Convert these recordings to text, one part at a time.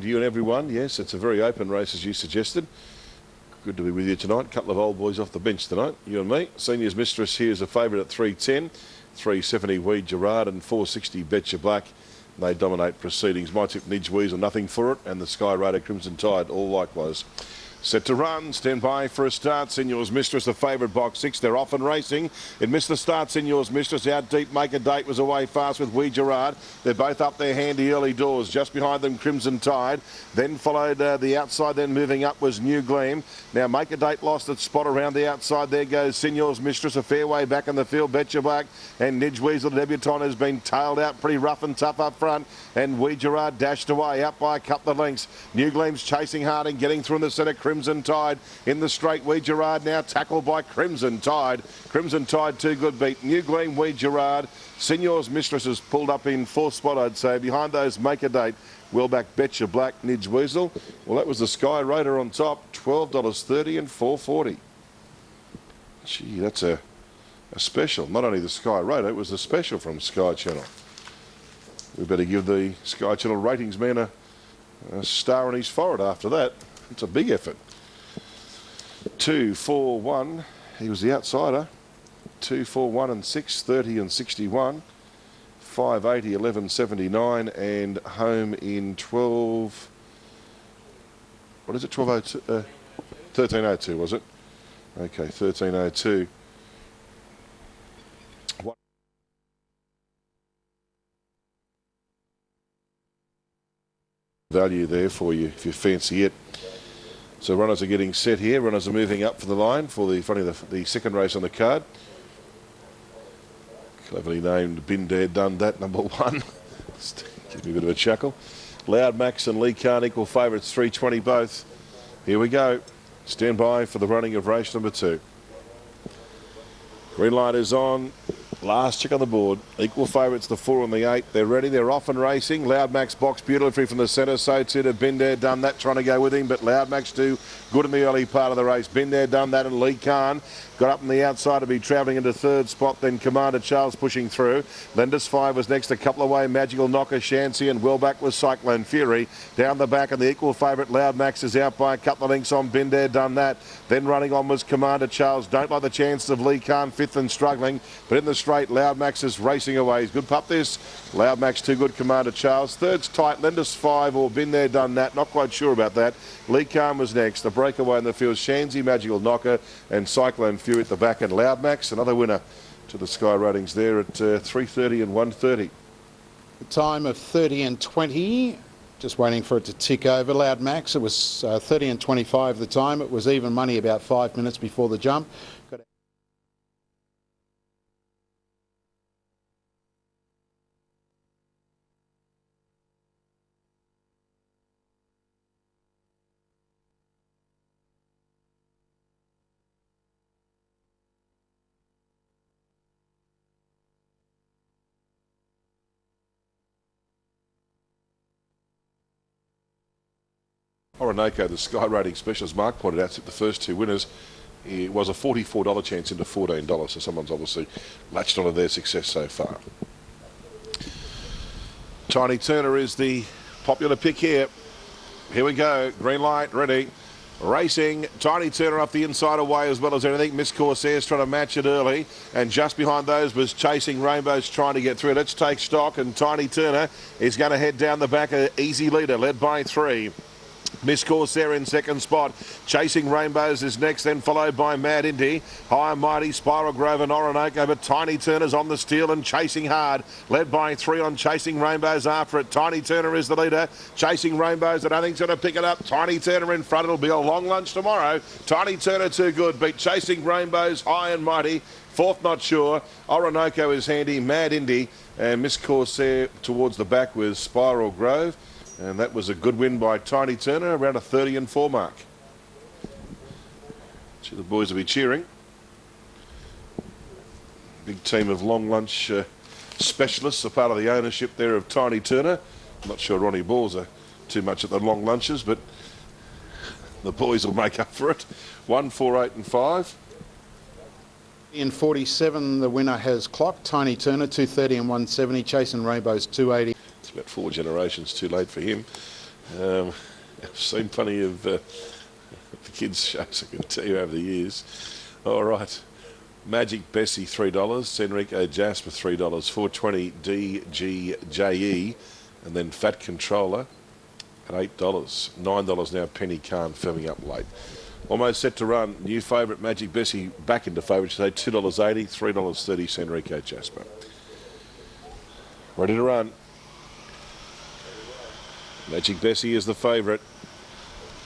You and everyone, yes, it's a very open race as you suggested. Good to be with you tonight. Couple of old boys off the bench tonight, you and me. Seniors Mistress here is a favourite at 310, 370 Weed Gerard and 460 Betcha Black. They dominate proceedings. My tip Nidge Weasel, nothing for it, and the Sky Raider Crimson Tide all likewise. Set to run, stand by for a start. Seniors Mistress, the favourite, box 6. They're off and racing. It missed the start. Seniors Mistress out deep. Make a Date was away fast with Wee Gerard. They're both up there handy early doors. Just behind them, Crimson Tide. Then followed the outside. Then moving up was New Gleam. Now Make a Date lost its spot around the outside. There goes Seniors Mistress, a fair way back in the field. Betcha Black and Nidge Weasel, the debutant, has been tailed out pretty rough and tough up front. And Wee Gerard dashed away out by a couple of lengths. New Gleam's chasing hard and getting through in the centre. Crimson Tide in the straight. Wee Gerard now tackled by Crimson Tide. Crimson Tide too good beat. New Gleam, Wee Gerard. Seniors Mistress has pulled up in fourth spot, I'd say. Behind those, Make a Date. Well back, Betcha Black, Nidge Weasel. Well, that was the Sky Raider on top. $12.30 and $4.40. Gee, that's a special. Not only the Sky Raider, it was the special from Sky Channel. We better give the Sky Channel ratings man a star on his forehead after that. It's a big effort. 2, 4, 1. He was the outsider. 2, 4, 1 and 6, 30 and 61. 580, 1179 and home in 12. What is it? 1202. 1302 was it? Okay, 1302. Value there for you if you fancy it. So runners are getting set here. Runners are moving up for the line for the front of the second race on the card. Cleverly named Been There Done That, number 1. Give me a bit of a chuckle. Loud Max and Lee Khan equal favourites, 320 both. Here we go. Stand by for the running of race number 2. Green light is on. Last check on the board. Equal favourites, the 4 and the 8. They're ready. They're off and racing. Loud Max box beautifully from the centre. So too to Been There Done That, trying to go with him. But Loud Max too good in the early part of the race. Been There Done That and Lee Khan got up on the outside to be travelling into third spot. Then Commander Charles pushing through. Lendus 5 was next, a couple away. Magical Knocker, Shancy, and well back was Cyclone Fury. Down the back, and the equal favourite Loud Max is out by a couple of lengths on Been There Done That. Then running on was Commander Charles. Don't like the chances of Lee Khan, 5th and struggling. But in the straight, Loud Max is racing away. He's good pup this. Loud Max too good, Commander Charles. Third's tight, Lendus 5 or Been There Done That. Not quite sure about that. Lee Khan was next. The breakaway in the field, Shanzy, Magical Knocker, and Cyclone Fury at the back. And Loud Max, another winner to the Sky ratings there at 3:30 and 1:30. The time of 30 and 20. Just waiting for it to tick over. Loud Max, it was 30 and 25 the time. It was even money about 5 minutes before the jump. Orinoco, the Sky Rating Specialist, Mark pointed out, the first 2 winners, it was a $44 chance into $14, so someone's obviously latched onto their success so far. Tiny Turner is the popular pick here. Here we go, green light, ready. Racing, Tiny Turner off the inside away as well as anything. Miss Corsair's trying to match it early. And just behind those was Chasing Rainbows trying to get through. Let's take stock, and Tiny Turner is going to head down the back, an easy leader, led by 3. Miss Corsair in second spot. Chasing Rainbows is next, then followed by Mad Indy. High and Mighty, Spiral Grove and Orinoco, but Tiny Turner's on the steel and chasing hard. Led by 3 on Chasing Rainbows after it. Tiny Turner is the leader. Chasing Rainbows, I don't think he's going to pick it up. Tiny Turner in front. It'll be a long lunch tomorrow. Tiny Turner too good. Beat Chasing Rainbows, High and Mighty. 4th, not sure. Orinoco is handy. Mad Indy and Miss Corsair towards the back with Spiral Grove. And that was a good win by Tiny Turner, around a 30 and 4 mark. See, the boys will be cheering. Big team of long lunch specialists are part of the ownership there of Tiny Turner. I'm not sure Ronnie Balls are too much at the long lunches, but the boys will make up for it. 1, 4, 8 and 5. In 47, the winner has clocked. Tiny Turner, 230 and 170. Chasing Rainbows, 280. It's about 4 generations too late for him. I've seen plenty of the kids' shows, I can tell you, over the years. All right. Magic Bessie, $3. Enrico Jasper, $3. 420 DGJE. And then Fat Controller at $8. $9 now, Penny Khan firming up late. Almost set to run. New favourite, Magic Bessie, back into favourite today, $2.80, $3.30, Enrico Jasper. Ready to run. Magic Bessie is the favourite.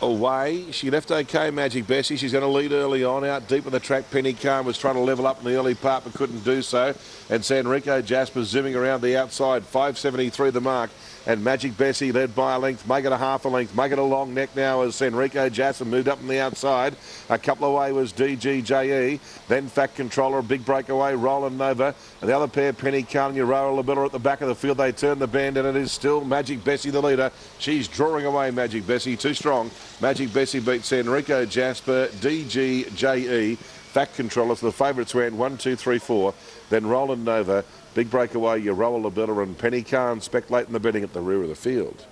Away. She left okay, Magic Bessie. She's going to lead early on. Out deep in the track, Penny Khan was trying to level up in the early part but couldn't do so. And Sanrico Jasper zooming around the outside, 5.73 the mark. And Magic Bessie led by a length, make it a half a length, make it a long neck now as Enrico Jasper moved up on the outside. A couple away was DGJE, then Fat Controller, a big breakaway, Roland Nova. And the other pair, Penny Khan and Urawa Labilla at the back of the field. They turn the bend and it is still Magic Bessie the leader. She's drawing away Magic Bessie, too strong. Magic Bessie beats Enrico Jasper, DGJE, Fat Controller. So the favourites went 1, 2, 3, 4. Then Roland Nova. Big breakaway, Urawa Labilla and Penny Khan speculate in the betting at the rear of the field.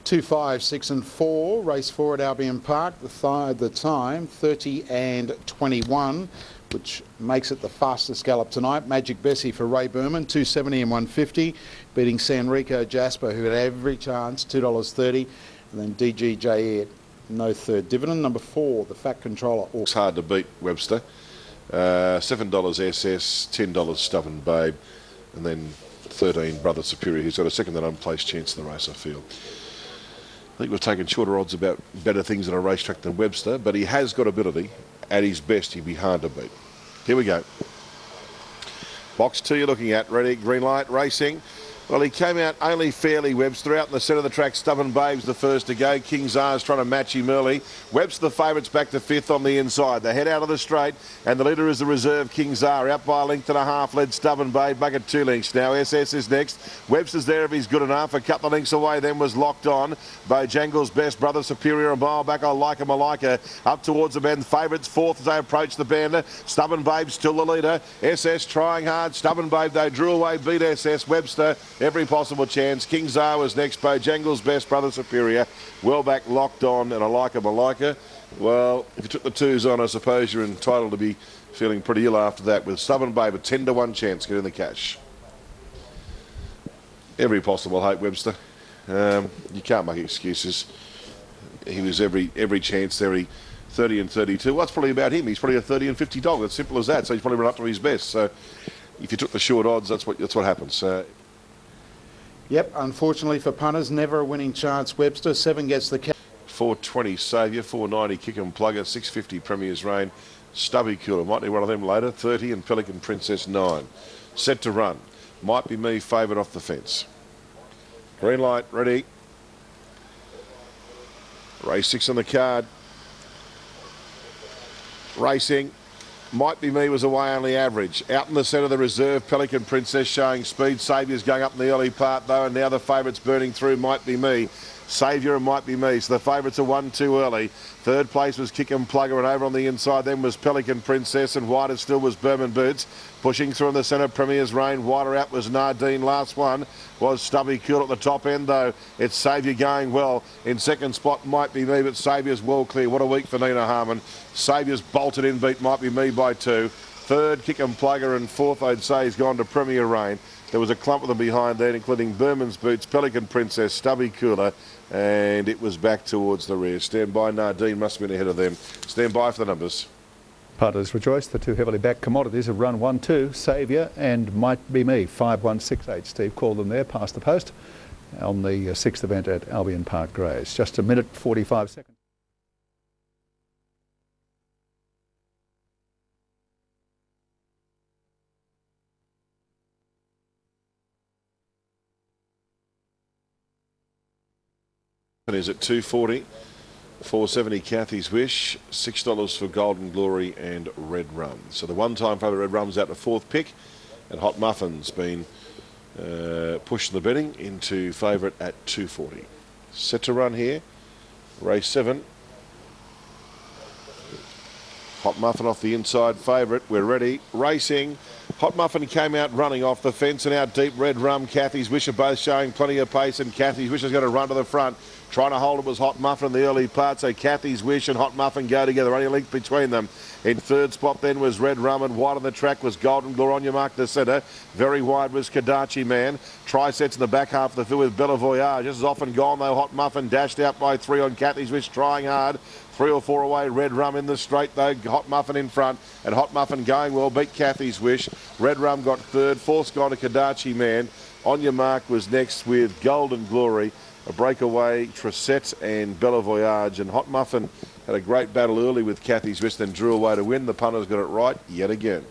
2, 5, 6 and 4. Race 4 at Albion Park. The time, 30 and 21, which makes it the fastest gallop tonight. Magic Bessie for Ray Berman, 270 and 150, beating Sanrico Jasper, who had every chance, $2.30. And then DGJE at no third dividend. Number 4, the Fat Controller. It's hard to beat, Webster. $7 SS, $10 Stubborn Babe, and then 13 Brother Superior, who's got a second and unplaced chance in the race, I feel. I think we've taken shorter odds about better things in a racetrack than Webster, but he has got ability. At his best, he'd be hard to beat. Here we go. Box 2 you're looking at. Ready, green light, racing. Well, he came out only fairly, Webster. Out in the centre of the track, Stubborn Babe's the first to go. King Czar's trying to match him early. Webster, the favourites, back to 5th on the inside. They head out of the straight, and the leader is the reserve, King Czar. Out by a length and a half, led Stubborn Babe, back at 2 lengths. Now SS is next. Webster's there if he's good enough. A couple of lengths away then was Locked On. Bojangles Best, Brother Superior, a mile back. I like him, I like her. Up towards the bend. Favourites 4th as they approach the bend. Stubborn Babe still the leader. SS trying hard. Stubborn Babe, they drew away, beat SS. Webster, every possible chance. King Czar was next. Bojangles Best, Brother Superior. Well back, Locked On, and I like him, I like her. Well, if you took the 2s on, I suppose you're entitled to be feeling pretty ill after that. With Stubborn Babe, a 10 to 1 chance getting the cash. Every possible hope, Webster. You can't make excuses. He was every chance there. He 30 and 32. Well, that's probably about him. He's probably a 30 and 50 dog. It's simple as that. So he's probably run up to his best. So if you took the short odds, that's what happens. Yep, unfortunately for punters, never a winning chance. Webster, 7 gets the cash. 420 Saviour, 490 Kick and Plugger, 650 Premier's Reign, Stubby Cooler, might need one of them later, 30 and Pelican Princess 9. Set to run. Might Be Me, favourite off the fence. Green light, ready. Race 6 on the card. Racing. Might Be Me was away only average. Out in the centre, the reserve, Pelican Princess showing speed. Saviour's going up in the early part though, and now the favourites burning through. Might Be Me. Saviour and Might Be Me. So the favourites are 1 too early. Third place was Kick and Plugger, and over on the inside then was Pelican Princess, and wider still was Berman Boots. Pushing through in the centre, Premier's Reign. Wider out was Nardine. Last one was Stubby Cool at the top end though. It's Saviour going well. In second spot, Might Be Me, but Saviour's well clear. What a week for Nina Harmon. Saviour's bolted in, beat Might Be Me by 2. Third, Kick and Plugger, and fourth, I'd say, he's gone to Premier Reign. There was a clump of them behind there, including Berman's Boots, Pelican Princess, Stubby Cooler, and it was back towards the rear. Stand by, Nardine must have been ahead of them. Stand by for the numbers. Punters rejoice. The 2 heavily backed commodities have run 1-2, Saviour and Might Be Me, 5-1-6-8. Steve called them there, past the post, on the 6th event at Albion Park Greys. Just a minute, 45 seconds. Is at 240, 470 Kathy's Wish, $6 for Golden Glory and Red Rum. So the one-time favourite Red Rum's out to 4th pick, and Hot Muffin's been pushed in the betting into favourite at 240. Set to run here, race 7. Hot Muffin off the inside favourite. We're ready, racing. Hot Muffin came out running off the fence and out deep. Red Rum, Kathy's Wish are both showing plenty of pace, and Kathy's Wish is going to run to the front. Trying to hold it was Hot Muffin in the early part, so Kathy's Wish and Hot Muffin go together, only a length between them. In third spot then was Red Rum, and wide on the track was Golden Glory. On your mark, the centre. Very wide was Kadachi Man. Trisets in the back half of the field with Bella Voyage. This is often gone though. Hot Muffin dashed out by 3 on Kathy's Wish, trying hard. 3 or 4 away. Red Rum in the straight though. Hot Muffin in front, and Hot Muffin going well. Beat Kathy's Wish. Red Rum got third. Fourth's gone to Kadachi Man. On your mark was next with Golden Glory. A breakaway, Trisette and Bella Voyage, and Hot Muffin had a great battle early with Kathy's Wish, then drew away to win. The punters got it right yet again.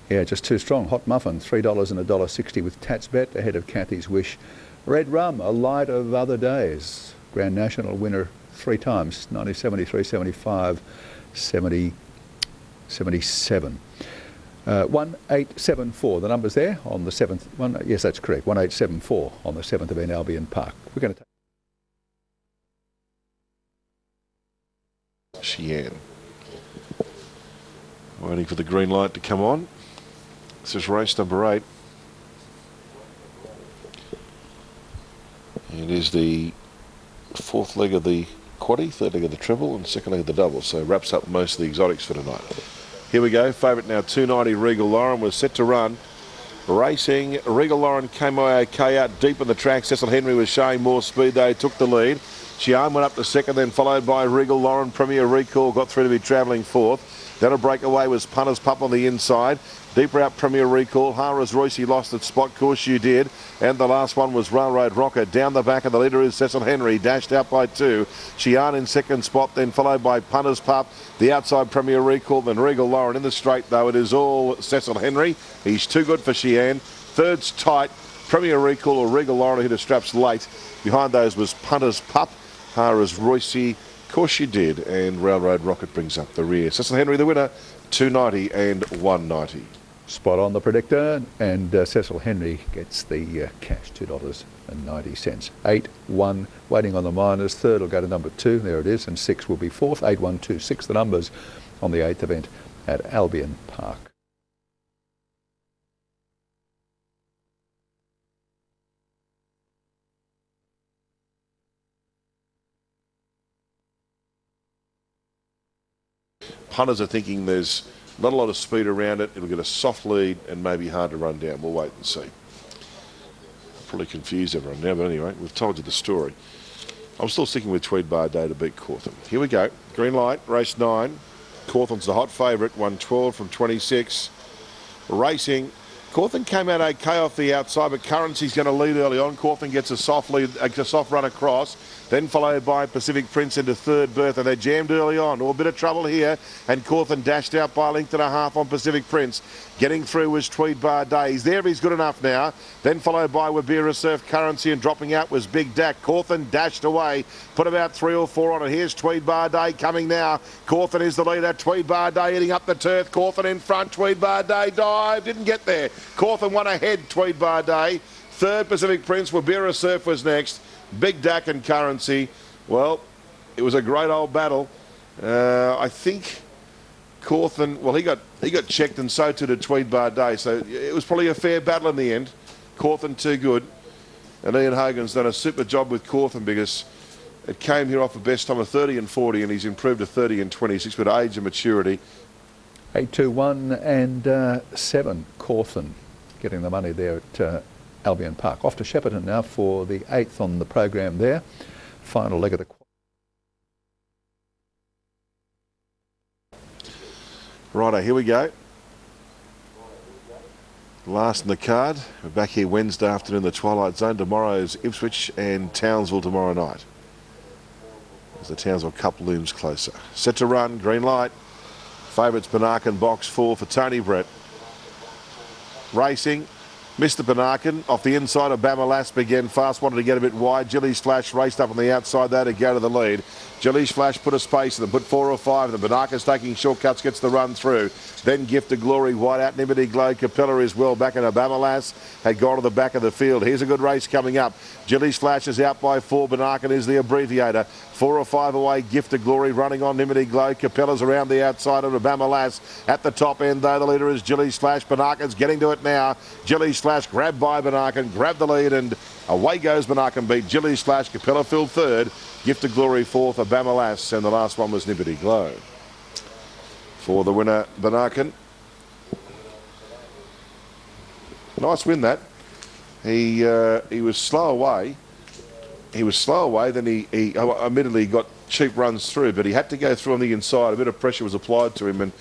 Yeah, just too strong. Hot Muffin, $3 and $1.60 with Tats Bet ahead of Kathy's Wish. Red Rum, a light of other days. Grand National winner 3 times, 90, 73, 75, 70, 77. 1874, the numbers there on the 7th one. Yes, that's correct. 1874 on the 7th event, Albion Park. We're going to take Sheehan. Waiting for the green light to come on. This is race number 8. It is the 4th leg of the quaddie, 3rd leg of the treble, and 2nd leg of the double. So wraps up most of the exotics for tonight. Here we go. Favourite now, 290 Regal Lauren was set to run. Racing, Regal Lauren came away okay out deep in the track. Cecil Henry was showing more speed. They took the lead. Chian went up to 2nd, then followed by Regal Lauren. Premier Recall got through to be travelling 4th. Then a breakaway was Punter's Pup on the inside. Deeper out Premier Recall. Hara's Royce lost its spot. Course you did. And the last one was Railroad Rocker. Down the back of the leader is Cecil Henry. Dashed out by 2. Chian in 2nd spot. Then followed by Punter's Pup. The outside Premier Recall. Then Regal Lauren in the straight though. It is all Cecil Henry. He's too good for Chian. Third's tight. Premier Recall or Regal Lauren hit the straps late. Behind those was Punter's Pup. Hara's Royce. Course you did. And Railroad Rocket brings up the rear. Cecil Henry the winner. 290 and 190. spot on the predictor, and Cecil Henry gets the cash, $2.90. 8-1 waiting on the minors. 3rd will go to number 2, there it is, and 6 will be 4th. 8-1-2-6 the numbers on the 8th event at Albion Park. Punters are thinking there's not a lot of speed around it. It'll get a soft lead and maybe hard to run down. We'll wait and see. Probably confused everyone now, but anyway, we've told you the story. I'm still sticking with Tweed Bar Day to beat Cawthon. Here we go. Green light, race 9. Cawthon's the hot favourite, 112 from 26. Racing. Cawthon came out okay off the outside, but Currency's going to lead early on. Cawthon gets a soft lead, a soft run across, then followed by Pacific Prince into 3rd berth, and they jammed early on. Oh, a bit of trouble here, and Cawthon dashed out by a length and a half on Pacific Prince. Getting through was Tweed Bar Day. He's there, he's good enough now. Then followed by Wabira Surf Currency, and dropping out was Big Dak. Cawthon dashed away, put about 3 or 4 on it. Here's Tweed Bar Day coming now. Cawthon is the leader. Tweed Bar Day hitting up the turf. Cawthon in front. Tweed Bar Day dive, didn't get there. Cawthon won ahead, Tweed Bar Day. 3rd Pacific Prince. Wabira Surf was next. Big Dak and Currency. Well, it was a great old battle. I think Cawthon, well, he got checked, and so too did Tweed Bar Day. So it was probably a fair battle in the end. Cawthon too good. And Ian Hogan's done a super job with Cawthon because it came here off a best time of 30 and 40, and he's improved to 30 and 26 with age and maturity. 8-2-1 and 7. Cawthon getting the money there at Albion Park. Off to Shepparton now for the 8th on the program there. Final leg of the... Righto, here we go. Last in the card. We're back here Wednesday afternoon in the Twilight Zone. Tomorrow's Ipswich and Townsville tomorrow night, as the Townsville Cup looms closer. Set to run, green light. Favourites Banarkin, box 4 for Tony Brett. Racing. Mr. Banarkin off the inside of Bamalas began fast, wanted to get a bit wide. Jilly's Flash raced up on the outside there to go to the lead. Jilly's Flash put a space and then put 4 or 5. The Banarkin's taking shortcuts, gets the run through. Then Gift of Glory, wide out. Nimity Glow, Capella is well back, and Bamalas had gone to the back of the field. Here's a good race coming up. Jilly's Flash is out by 4. Banarkin is the abbreviator. 4 or 5 away. Gift of Glory running on Nimity Glow. Capella's around the outside of Bamalas. At the top end, though, the leader is Jilly's Flash. Banarkin's getting to it now. Jilly's Flash grabbed by Banarkin, grabbed the lead, and away goes Banarkin. Beat Jilly's Flash. Capella filled third. Gift of Glory fourth, Bamalas, and the last one was Nimity Glow. For the winner, Banarkin. Nice win that. He was slow away. He was slow away, then he admittedly got cheap runs through, but he had to go through on the inside. A bit of pressure was applied to him, and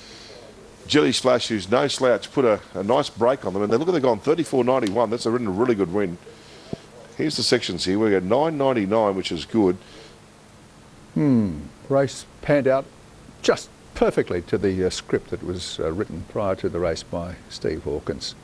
Jilly's Flash, who's no slouch, put a nice break on them, and they look at they've gone 34.91. That's a really good win. Here's the sections here. We got 9.99, which is good. Race panned out just perfectly to the script that was written prior to the race by Steve Hawkins.